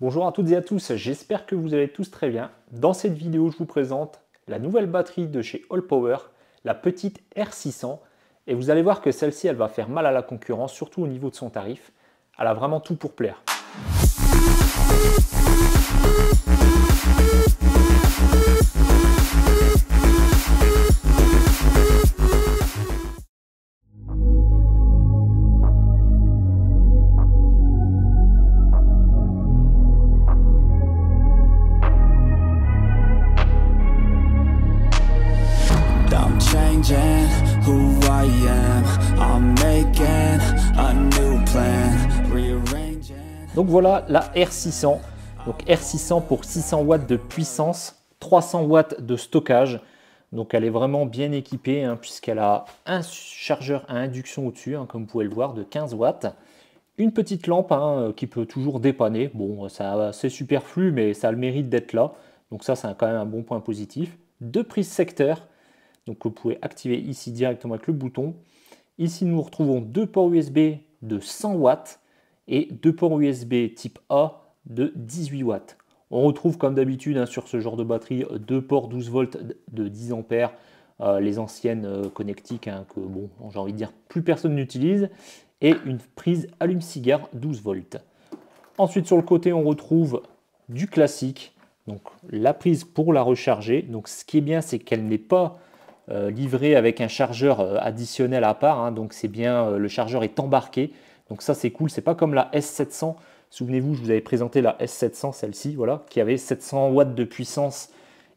Bonjour à toutes et à tous, j'espère que vous allez tous très bien. Dans cette vidéo, je vous présente la nouvelle batterie de chez Allpower, la petite R600. Et vous allez voir que celle-ci, elle va faire mal à la concurrence, surtout au niveau de son tarif. Elle a vraiment tout pour plaire. Donc voilà la R600. Donc R600 pour 600 watts de puissance, 300 watts de stockage. Donc elle est vraiment bien équipée puisqu'elle a un chargeur à induction au-dessus, comme vous pouvez le voir, de 15 watts. Une petite lampe qui peut toujours dépanner. Bon, c'est superflu, mais ça a le mérite d'être là. Donc ça, c'est quand même un bon point positif. Deux prises secteur. Donc vous pouvez activer ici directement avec le bouton. Ici, nous retrouvons deux ports USB de 100 watts et deux ports USB type A de 18 watts. On retrouve comme d'habitude sur ce genre de batterie deux ports 12 volts de 10 ampères, les anciennes connectiques que bon, j'ai envie de dire plus personne n'utilise, et une prise allume-cigare 12 volts. Ensuite sur le côté on retrouve du classique, donc la prise pour la recharger. Donc ce qui est bien c'est qu'elle n'est pas livrée avec un chargeur additionnel à part, donc c'est bien le chargeur est embarqué. Donc ça c'est cool, c'est pas comme la S700. Souvenez-vous, je vous avais présenté la S700, celle-ci, voilà, qui avait 700 watts de puissance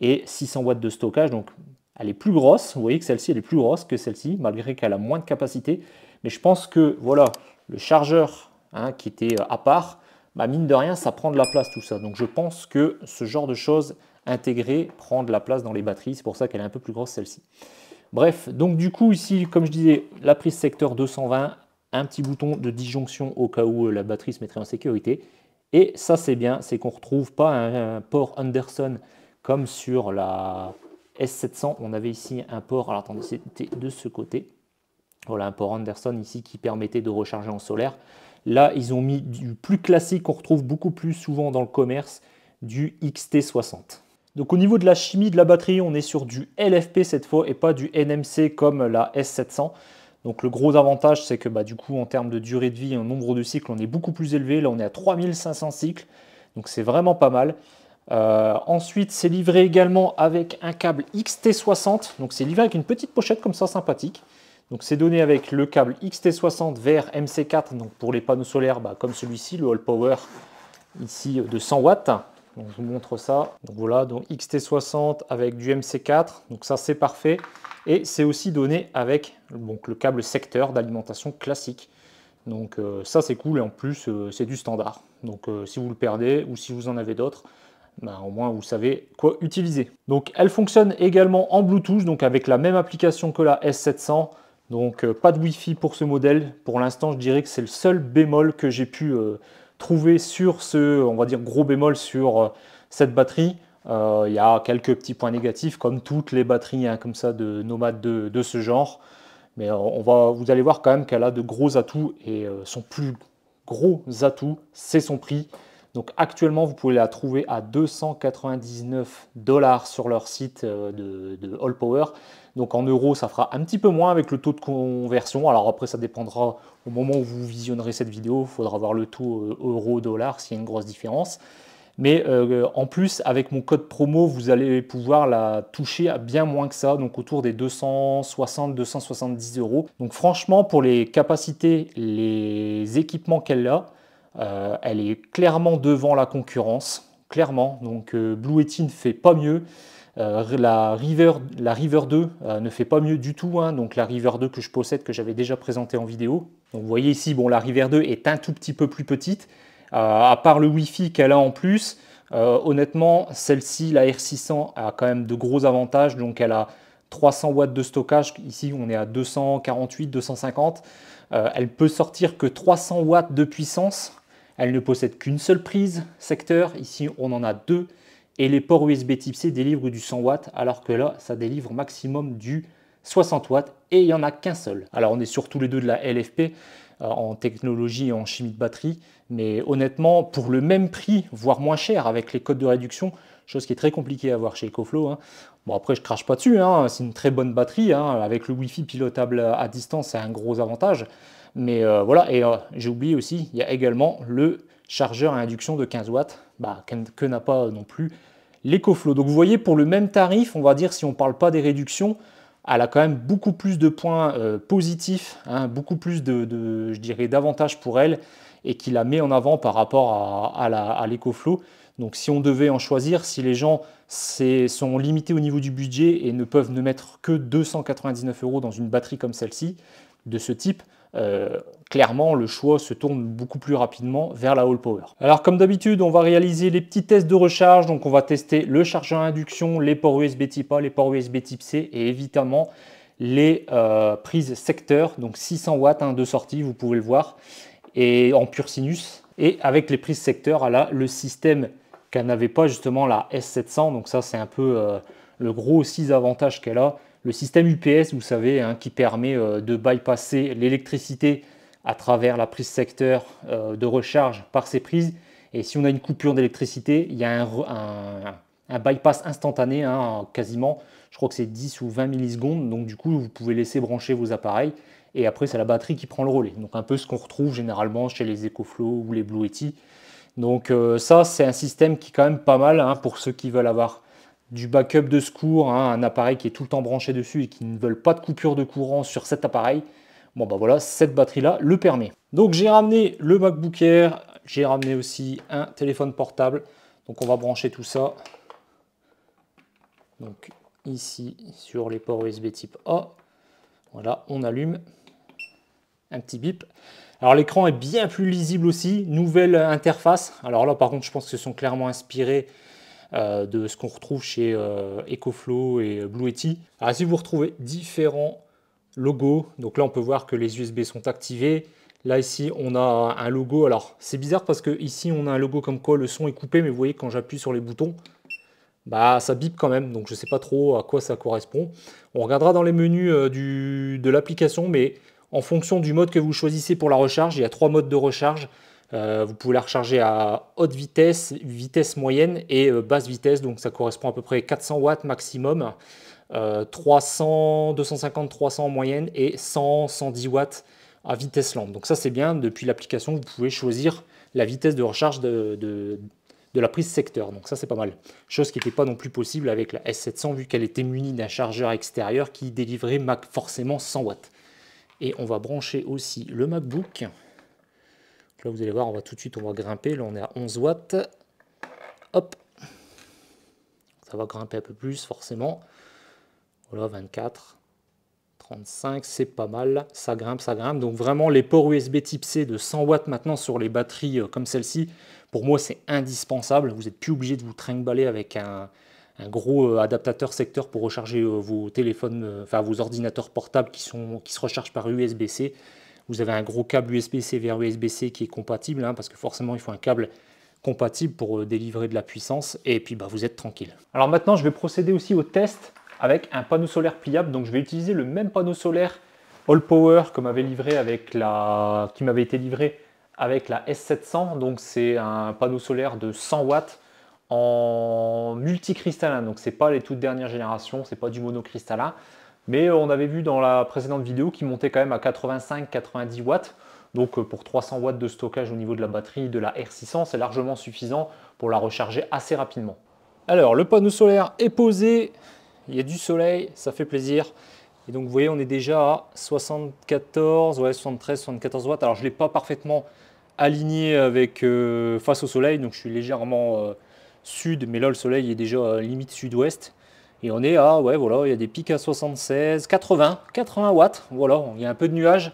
et 600 watts de stockage. Donc elle est plus grosse. Vous voyez que celle-ci elle est plus grosse que celle-ci, malgré qu'elle a moins de capacité. Mais je pense que voilà, le chargeur qui était à part, mine de rien, ça prend de la place tout ça. Donc je pense que ce genre de choses intégrées prend de la place dans les batteries. C'est pour ça qu'elle est un peu plus grosse celle-ci. Bref, donc du coup ici, comme je disais, la prise secteur 220, un petit bouton de disjonction au cas où la batterie se mettrait en sécurité. Et ça c'est bien, c'est qu'on ne retrouve pas un port Anderson comme sur la S700. On avait ici un port, alors attendez, c'était de ce côté. Voilà, un port Anderson ici qui permettait de recharger en solaire. Là, ils ont mis du plus classique qu'on retrouve beaucoup plus souvent dans le commerce, du XT60. Donc au niveau de la chimie de la batterie, on est sur du LFP cette fois et pas du NMC comme la S700. Donc le gros avantage, c'est que du coup, en termes de durée de vie, en nombre de cycles, on est beaucoup plus élevé. Là, on est à 3500 cycles, donc c'est vraiment pas mal. Ensuite, c'est livré également avec un câble XT60. Donc c'est livré avec une petite pochette comme ça, sympathique. Donc c'est donné avec le câble XT60 vers MC4, donc pour les panneaux solaires, comme celui-ci, le Allpower, ici de 100 watts. Donc je vous montre ça. Donc voilà, donc XT60 avec du MC4, donc ça c'est parfait. Et c'est aussi donné avec le câble secteur d'alimentation classique. Donc ça c'est cool et en plus c'est du standard. Donc si vous le perdez ou si vous en avez d'autres, au moins vous savez quoi utiliser. Donc elle fonctionne également en Bluetooth, donc avec la même application que la S700. Donc pas de Wi-Fi pour ce modèle. Pour l'instant je dirais que c'est le seul bémol que j'ai pu trouver sur ce, on va dire, gros bémol sur cette batterie. Il y a quelques petits points négatifs comme toutes les batteries comme ça de nomades de ce genre. Mais vous allez voir quand même qu'elle a de gros atouts et son plus gros atout, c'est son prix. Donc actuellement, vous pouvez la trouver à 299 $ sur leur site de Allpower. Donc en euros, ça fera un petit peu moins avec le taux de conversion. Alors après, ça dépendra au moment où vous visionnerez cette vidéo. Il faudra voir le taux euro-dollar s'il y a une grosse différence. Mais en plus, avec mon code promo, vous allez pouvoir la toucher à bien moins que ça, donc autour des 260-270 €. Donc franchement, pour les capacités, les équipements qu'elle a, elle est clairement devant la concurrence, clairement. Donc Blue Yeti ne fait pas mieux. La River 2 ne fait pas mieux du tout. Donc la River 2 que je possède, que j'avais déjà présenté en vidéo. Donc vous voyez ici, la River 2 est un tout petit peu plus petite. À part le Wi-Fi qu'elle a en plus, honnêtement, celle-ci, la R600, a quand même de gros avantages. Donc elle a 300 watts de stockage. Ici, on est à 248, 250. Elle peut sortir que 300 watts de puissance. Elle ne possède qu'une seule prise secteur. Ici, on en a deux. Et les ports USB type C délivrent du 100 watts, alors que là, ça délivre maximum du 60 watts et il n'y en a qu'un seul. Alors on est sur tous les deux de la LFP en technologie et en chimie de batterie, mais honnêtement pour le même prix, voire moins cher avec les codes de réduction, chose qui est très compliquée à avoir chez EcoFlow. Hein. Bon après je crache pas dessus, hein. C'est une très bonne batterie, hein. Avec le Wi-Fi pilotable à distance c'est un gros avantage. Mais voilà, et j'ai oublié aussi, il y a également le chargeur à induction de 15 watts, que n'a pas non plus l'EcoFlow. Donc vous voyez, pour le même tarif, on va dire, si on ne parle pas des réductions, elle a quand même beaucoup plus de points positifs, hein, beaucoup plus je dirais, d'avantages pour elle, et qui la met en avant par rapport à l'EcoFlow. Donc si on devait en choisir, si les gens sont limités au niveau du budget et ne peuvent ne mettre que 299 € dans une batterie comme celle-ci, de ce type, clairement le choix se tourne beaucoup plus rapidement vers la All Power. Alors comme d'habitude, on va réaliser les petits tests de recharge. Donc on va tester le chargeur à induction, les ports USB type A, les ports USB type C et évidemment les prises secteur, donc 600 watts de sortie, vous pouvez le voir, et en pur sinus. Et avec les prises secteur, elle a le système qu'elle n'avait pas justement la S700, donc ça c'est un peu le gros aussi avantage qu'elle a. Le système UPS, vous savez, hein, qui permet de bypasser l'électricité à travers la prise secteur de recharge par ces prises. Et si on a une coupure d'électricité, il y a un bypass instantané, hein, quasiment. Je crois que c'est 10 ou 20 millisecondes. Donc du coup, vous pouvez laisser brancher vos appareils. Et après, c'est la batterie qui prend le relais. Donc un peu ce qu'on retrouve généralement chez les EcoFlow ou les Blue Yeti. Donc ça, c'est un système qui est quand même pas mal, hein, pour ceux qui veulent avoir du backup de secours, hein, un appareil qui est tout le temps branché dessus et qui ne veulent pas de coupure de courant sur cet appareil. Bon bah voilà, cette batterie-là le permet. Donc j'ai ramené le MacBook Air, j'ai ramené aussi un téléphone portable. Donc on va brancher tout ça. Donc ici sur les ports USB type A. Voilà, on allume. Un petit bip. Alors l'écran est bien plus lisible aussi. Nouvelle interface. Alors là par contre je pense que ce sont clairement inspirés de ce qu'on retrouve chez EcoFlow et Blue Yeti. Alors si vous retrouvez différents logos, donc là on peut voir que les USB sont activés. Là ici on a un logo. Alors c'est bizarre parce que ici on a un logo comme quoi le son est coupé, mais vous voyez quand j'appuie sur les boutons, ça bip quand même. Donc je ne sais pas trop à quoi ça correspond. On regardera dans les menus de l'application, mais en fonction du mode que vous choisissez pour la recharge, il y a 3 modes de recharge. Vous pouvez la recharger à haute vitesse, vitesse moyenne et basse vitesse, donc ça correspond à peu près 400 watts maximum, 250-300 en moyenne et 100-110 watts à vitesse lente. Donc ça c'est bien, depuis l'application vous pouvez choisir la vitesse de recharge de la prise secteur, donc ça c'est pas mal. Chose qui n'était pas non plus possible avec la S700 vu qu'elle était munie d'un chargeur extérieur qui délivrait forcément 100 watts. Et on va brancher aussi le MacBook. Là, vous allez voir, on va tout de suite, on va grimper. Là, on est à 11 watts. Hop. Ça va grimper un peu plus, forcément. Voilà, 24, 35, c'est pas mal. Ça grimpe, ça grimpe. Donc, vraiment, les ports USB type C de 100 watts maintenant sur les batteries comme celle-ci, pour moi, c'est indispensable. Vous n'êtes plus obligé de vous trimballer avec un gros adaptateur secteur pour recharger vos téléphones, vos ordinateurs portables qui se rechargent par USB-C. Vous avez un gros câble USB-C vers USB-C qui est compatible, hein, parce que forcément il faut un câble compatible pour délivrer de la puissance, et puis vous êtes tranquille. Alors maintenant je vais procéder aussi au test avec un panneau solaire pliable. Donc je vais utiliser le même panneau solaire All Power qui m'avait été livré avec la S700. Donc c'est un panneau solaire de 100 watts en multicristallin. Donc c'est pas les toutes dernières générations, c'est pas du monocristallin. Mais on avait vu dans la précédente vidéo qu'il montait quand même à 85-90 watts. Donc pour 300 watts de stockage au niveau de la batterie de la R600, c'est largement suffisant pour la recharger assez rapidement. Alors le panneau solaire est posé, il y a du soleil, ça fait plaisir. Et donc vous voyez, on est déjà à 74, 73, 74 watts. Alors je ne l'ai pas parfaitement aligné avec face au soleil, donc je suis légèrement sud, mais là le soleil est déjà limite sud-ouest. Et on est à, ouais, voilà, il y a des pics à 76, 80 watts, voilà, il y a un peu de nuages.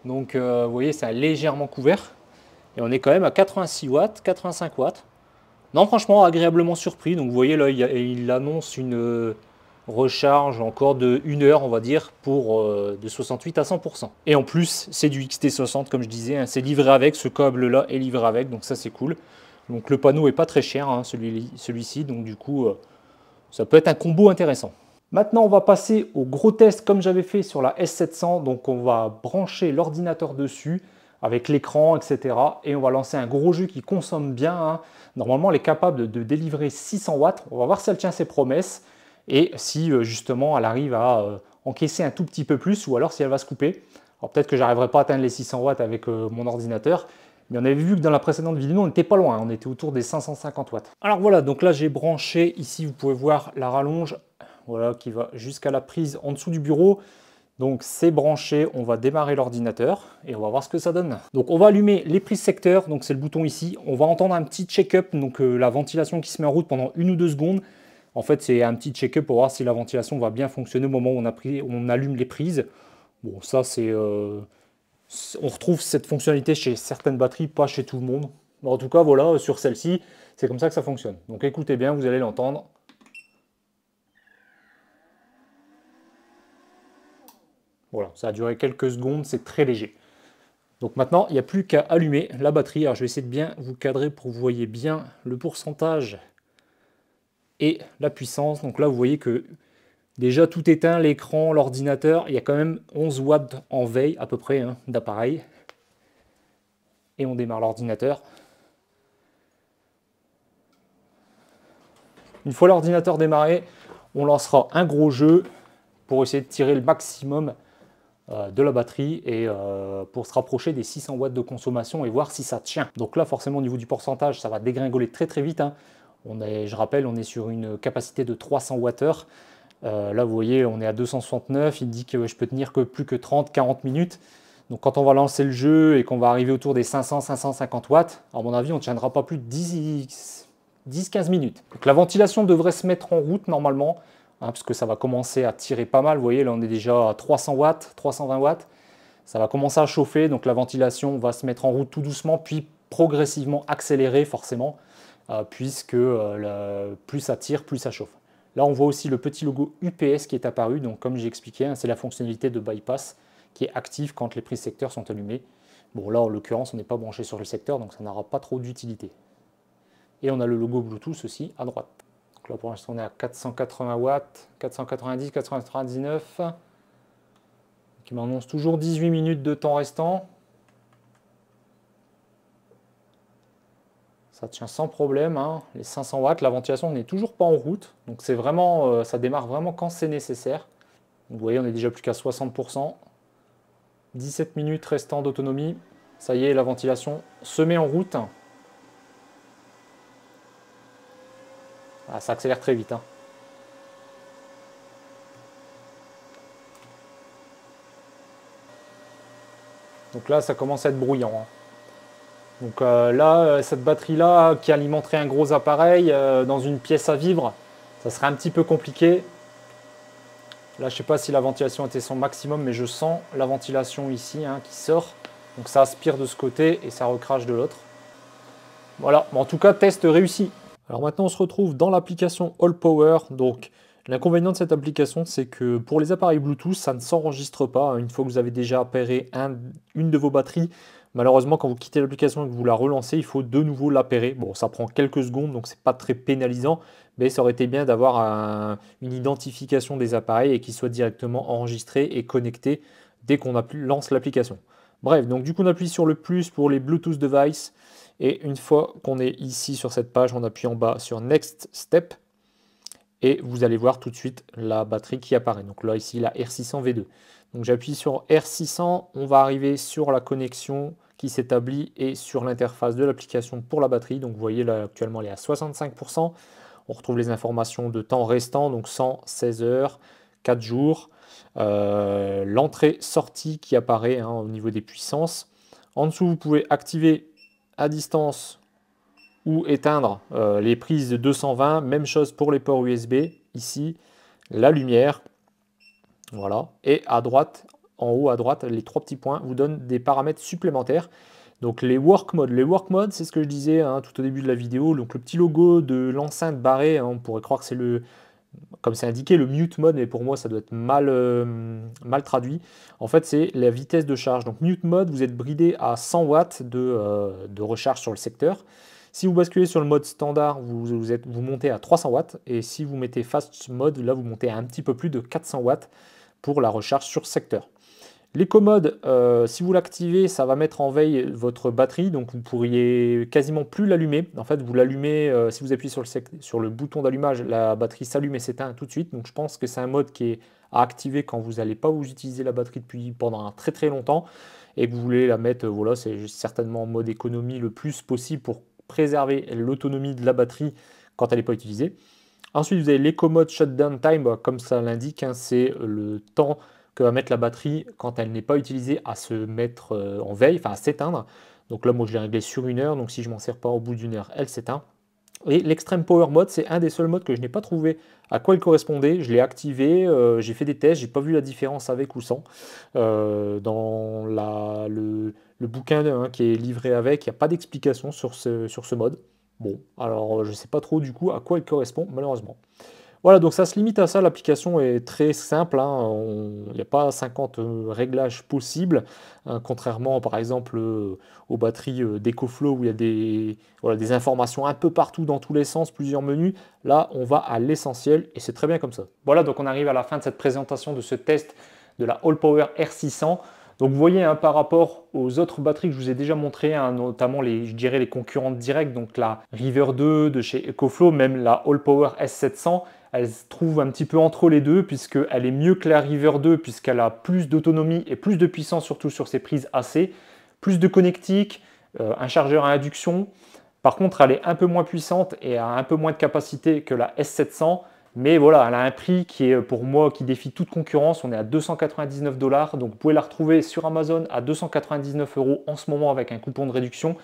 Donc, vous voyez, c'est légèrement couvert. Et on est quand même à 86 watts, 85 watts. Non, franchement, agréablement surpris. Donc, vous voyez, là, il annonce une recharge encore de 1 heure, on va dire, pour de 68 à 100%. Et en plus, c'est du XT60, comme je disais, hein, c'est livré avec, ce câble-là est livré avec, donc ça, c'est cool. Donc, le panneau n'est pas très cher, hein, celui-ci, donc du coup... ça peut être un combo intéressant. Maintenant, on va passer au gros test comme j'avais fait sur la S700. Donc, on va brancher l'ordinateur dessus avec l'écran, etc. Et on va lancer un gros jeu qui consomme bien, hein. Normalement, elle est capable de délivrer 600 watts. On va voir si elle tient ses promesses et si justement elle arrive à encaisser un tout petit peu plus ou alors si elle va se couper. Alors peut-être que j'arriverai pas à atteindre les 600 watts avec mon ordinateur. Mais on avait vu que dans la précédente vidéo, on n'était pas loin. On était autour des 550 watts. Alors voilà, donc là j'ai branché. Ici, vous pouvez voir la rallonge. Voilà, qui va jusqu'à la prise en dessous du bureau. Donc c'est branché, on va démarrer l'ordinateur et on va voir ce que ça donne. Donc on va allumer les prises secteurs, donc c'est le bouton ici. On va entendre un petit check-up, donc la ventilation qui se met en route pendant 1 ou 2 secondes. En fait c'est un petit check-up pour voir si la ventilation va bien fonctionner au moment où on allume les prises. Bon ça c'est... on retrouve cette fonctionnalité chez certaines batteries, pas chez tout le monde. Mais en tout cas voilà, sur celle-ci, c'est comme ça que ça fonctionne. Donc écoutez bien, vous allez l'entendre. Voilà, ça a duré quelques secondes, c'est très léger. Donc maintenant, il n'y a plus qu'à allumer la batterie. Alors je vais essayer de bien vous cadrer pour que vous voyez bien le pourcentage et la puissance. Donc là, vous voyez que déjà tout éteint, l'écran, l'ordinateur, il y a quand même 11 watts en veille à peu près hein, d'appareil. Et on démarre l'ordinateur. Une fois l'ordinateur démarré, on lancera un gros jeu pour essayer de tirer le maximum de la batterie et pour se rapprocher des 600 watts de consommation et voir si ça tient. Donc là forcément au niveau du pourcentage ça va dégringoler très très vite, hein. Je rappelle on est sur une capacité de 300 Wh. Là vous voyez on est à 269, il dit que je peux tenir que plus que 30-40 minutes. Donc quand on va lancer le jeu et qu'on va arriver autour des 500-550 watts, à mon avis on ne tiendra pas plus de 10-15 minutes. Donc la ventilation devrait se mettre en route normalement. Hein, parce que ça va commencer à tirer pas mal. Vous voyez, là, on est déjà à 300 watts, 320 watts. Ça va commencer à chauffer, donc la ventilation va se mettre en route tout doucement, puis progressivement accélérer forcément, puisque plus ça tire, plus ça chauffe. Là, on voit aussi le petit logo UPS qui est apparu. Donc, comme j'ai expliqué, hein, c'est la fonctionnalité de bypass qui est active quand les prises secteurs sont allumées. Bon, là, en l'occurrence, on n'est pas branché sur le secteur, donc ça n'aura pas trop d'utilité. Et on a le logo Bluetooth aussi à droite. Donc là pour l'instant on est à 480 watts, 490, 499, qui m'annonce toujours 18 minutes de temps restant. Ça tient sans problème, hein. Les 500 watts, la ventilation n'est toujours pas en route, donc c'est vraiment, ça démarre vraiment quand c'est nécessaire. Donc, vous voyez on est déjà plus qu'à 60%, 17 minutes restant d'autonomie, ça y est la ventilation se met en route. Ah, ça accélère très vite, hein. Donc là, ça commence à être bruyant, hein. Donc là, cette batterie-là, qui alimenterait un gros appareil dans une pièce à vivre, ça serait un petit peu compliqué. Là, je ne sais pas si la ventilation était son maximum, mais je sens la ventilation ici hein, qui sort. Donc ça aspire de ce côté et ça recrache de l'autre. Voilà, en tout cas, test réussi. Alors maintenant, on se retrouve dans l'application All Power. Donc, l'inconvénient de cette application, c'est que pour les appareils Bluetooth, ça ne s'enregistre pas. Une fois que vous avez déjà appairé une de vos batteries, malheureusement, quand vous quittez l'application et que vous la relancez, il faut de nouveau l'appairer. Bon, ça prend quelques secondes, donc c'est pas très pénalisant, mais ça aurait été bien d'avoir une identification des appareils et qu'ils soient directement enregistrés et connectés dès qu'on lance l'application. Bref, donc du coup, on appuie sur le plus pour les Bluetooth devices. Et une fois qu'on est ici sur cette page, on appuie en bas sur Next Step. Et vous allez voir tout de suite la batterie qui apparaît. Donc là, ici, la R600 V2. Donc j'appuie sur R600. On va arriver sur la connexion qui s'établit et sur l'interface de l'application pour la batterie. Donc vous voyez, là, actuellement, elle est à 65%. On retrouve les informations de temps restant, donc 116 heures, 4 jours. L'entrée-sortie qui apparaît hein, au niveau des puissances. En dessous, vous pouvez activer à distance ou éteindre les prises de 220, même chose pour les ports USB, ici, la lumière, voilà, et à droite, en haut à droite, les trois petits points vous donnent des paramètres supplémentaires. Donc les work modes, c'est ce que je disais hein, tout au début de la vidéo, donc le petit logo de l'enceinte barrée, hein, on pourrait croire que c'est comme c'est indiqué, le mute mode, mais pour moi ça doit être mal traduit. En fait, c'est la vitesse de charge. Donc mute mode, vous êtes bridé à 100 watts de recharge sur le secteur. Si vous basculez sur le mode standard, vous montez à 300 watts. Et si vous mettez Fast Mode, là, vous montez à un petit peu plus de 400 watts pour la recharge sur secteur. L'éco-mode, si vous l'activez, ça va mettre en veille votre batterie, donc vous pourriez quasiment plus l'allumer. En fait, vous l'allumez, si vous appuyez sur le bouton d'allumage, la batterie s'allume et s'éteint tout de suite. Donc je pense que c'est un mode qui est à activer quand vous n'allez pas vous utiliser la batterie pendant un très très longtemps et que vous voulez la mettre, voilà, c'est certainement en mode économie le plus possible pour préserver l'autonomie de la batterie quand elle n'est pas utilisée. Ensuite, vous avez l'éco-mode shutdown time, comme ça l'indique, hein, c'est le temps que va mettre la batterie quand elle n'est pas utilisée à se mettre en veille, enfin à s'éteindre. Donc là, moi, je l'ai réglé sur 1 heure, donc si je m'en sers pas au bout d'1 heure, elle s'éteint. Et l'extreme power mode, c'est un des seuls modes que je n'ai pas trouvé à quoi il correspondait. Je l'ai activé, j'ai fait des tests, j'ai pas vu la différence avec ou sans. Dans le bouquin hein, qui est livré avec, il n'y a pas d'explication sur ce mode. Bon, alors je ne sais pas trop du coup à quoi il correspond, malheureusement. Voilà, donc ça se limite à ça, l'application est très simple, hein, il n'y a pas 50 réglages possibles, hein, contrairement par exemple aux batteries d'EcoFlow où il y a voilà, des informations un peu partout dans tous les sens, plusieurs menus. Là, on va à l'essentiel et c'est très bien comme ça. Voilà, donc on arrive à la fin de cette présentation de ce test de la Allpower R600. Donc vous voyez, hein, par rapport aux autres batteries que je vous ai déjà montré, hein, notamment je dirais les concurrentes directes, donc la River 2 de chez EcoFlow, même la Allpower S700, elle se trouve un petit peu entre les deux puisqu'elle est mieux que la River 2 puisqu'elle a plus d'autonomie et plus de puissance surtout sur ses prises AC, plus de connectique, un chargeur à induction. Par contre, elle est un peu moins puissante et a un peu moins de capacité que la S700. Mais voilà, elle a un prix qui est pour moi qui défie toute concurrence. On est à 299 $. Donc vous pouvez la retrouver sur Amazon à 299 € en ce moment avec un coupon de réduction.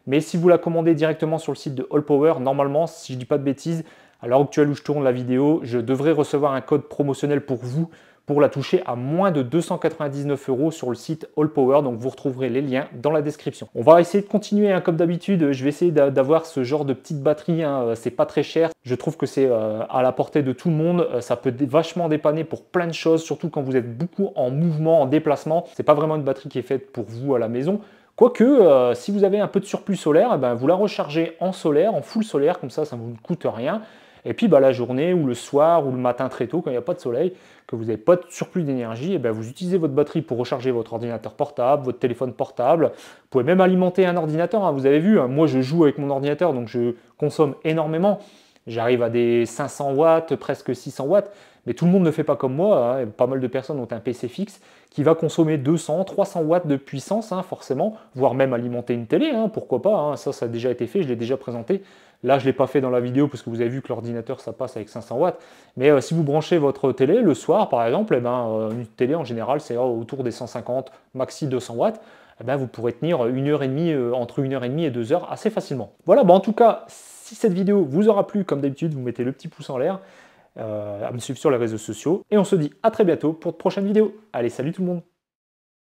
Mais si vous la commandez directement sur le site de Allpower, normalement, si je ne dis pas de bêtises, à l'heure actuelle où je tourne la vidéo, je devrais recevoir un code promotionnel pour vous pour la toucher à moins de 299 € sur le site Allpower. Donc vous retrouverez les liens dans la description. On va essayer de continuer hein, comme d'habitude. Je vais essayer d'avoir ce genre de petite batterie. Hein. C'est pas très cher. Je trouve que c'est à la portée de tout le monde. Ça peut vachement dépanner pour plein de choses, surtout quand vous êtes beaucoup en mouvement, en déplacement. C'est pas vraiment une batterie qui est faite pour vous à la maison. Quoique, si vous avez un peu de surplus solaire, eh ben, vous la rechargez en solaire, en full solaire, comme ça ne vous coûte rien. Et puis bah, la journée ou le soir ou le matin très tôt, quand il n'y a pas de soleil, que vous n'avez pas de surplus d'énergie, eh ben, vous utilisez votre batterie pour recharger votre ordinateur portable, votre téléphone portable. Vous pouvez même alimenter un ordinateur, hein. Vous avez vu, hein, moi je joue avec mon ordinateur, donc je consomme énormément. J'arrive à des 500 watts, presque 600 watts. Mais tout le monde ne fait pas comme moi, hein. Pas mal de personnes ont un PC fixe qui va consommer 200, 300 watts de puissance, hein, forcément, voire même alimenter une télé, hein, pourquoi pas, hein. Ça a déjà été fait, je l'ai déjà présenté. Là, je ne l'ai pas fait dans la vidéo parce que vous avez vu que l'ordinateur, ça passe avec 500 watts. Mais si vous branchez votre télé le soir, par exemple, eh ben, une télé en général, c'est autour des 150, maxi 200 watts. Eh ben, vous pourrez tenir 1h30, entre 1h30 et 2 heures assez facilement. Voilà, en tout cas, si cette vidéo vous aura plu, comme d'habitude, vous mettez le petit pouce en l'air. À me suivre sur les réseaux sociaux. Et on se dit à très bientôt pour de prochaines vidéos. Allez, salut tout le monde!